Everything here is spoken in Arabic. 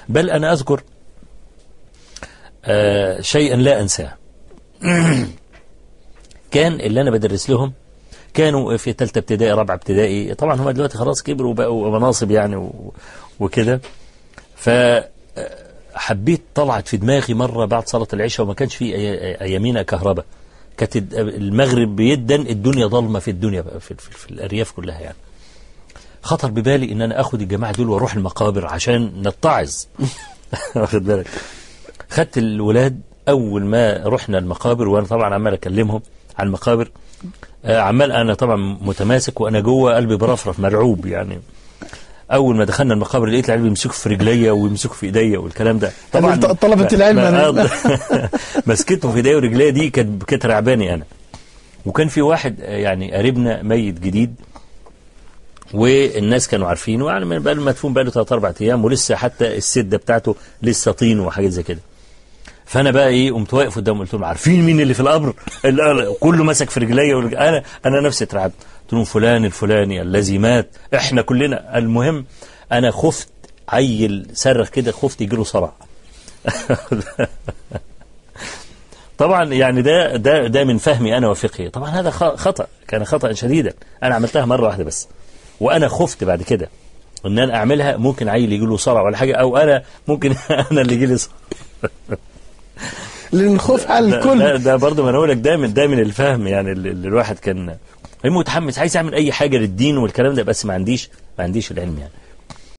بل أنا أذكر شيئا لا أنساه. كان اللي أنا بدرس لهم كانوا في ثالثه ابتدائي رابعه ابتدائي، طبعا هم دلوقتي خلاص كبروا وبقوا مناصب يعني وكده. فحبيت طلعت في دماغي مرة بعد صلاة العشاء وما كانش في أيامينا كهرباء، كانت المغرب بيدن الدنيا ضلمة في الدنيا في الأرياف كلها يعني. خطر ببالي ان انا اخد الجماعة دول واروح المقابر عشان نتعظ. واخد بالك؟ خدت الولاد اول ما رحنا المقابر، وانا طبعا عمال اكلمهم عن المقابر، عمال انا طبعا متماسك وانا جوه قلبي برفرف مرعوب يعني. اول ما دخلنا المقابر لقيت العيال بيمسكوا في رجليا ويمسكوا في ايديا والكلام ده. طبعا طلبة العلم مسكتهم في ايديا ورجليا دي كانت رعباني انا. وكان في واحد يعني قريبنا ميت جديد، والناس كانوا عارفينه يعني، من بقى المدفون بقى له 3-4 ايام، ولسه حتى السده بتاعته لسه طين وحاجات زي كده. فانا بقى ايه، قمت واقف قدامهم قلت لهم عارفين مين اللي في القبر؟ كله مسك في رجليا انا نفسي اترعبت. قلت لهم فلان الفلاني الذي مات، احنا كلنا. المهم انا خفت، عيل صرخ كده خفت يجيله صرع. طبعا يعني ده من فهمي انا وفقهي. طبعا هذا خطأ، كان خطأ شديدا. انا عملتها مرة واحدة بس، وانا خفت بعد كده ان انا اعملها ممكن عيل يجي له صرع ولا حاجة، او انا ممكن انا اللي يجي لي صرع. لان الخوف على الكل. ده برضه ما انا بقول لك ده من الفهم يعني، اللي الواحد كان متحمس عايز يعمل اي حاجة للدين والكلام ده، بس ما عنديش العلم يعني.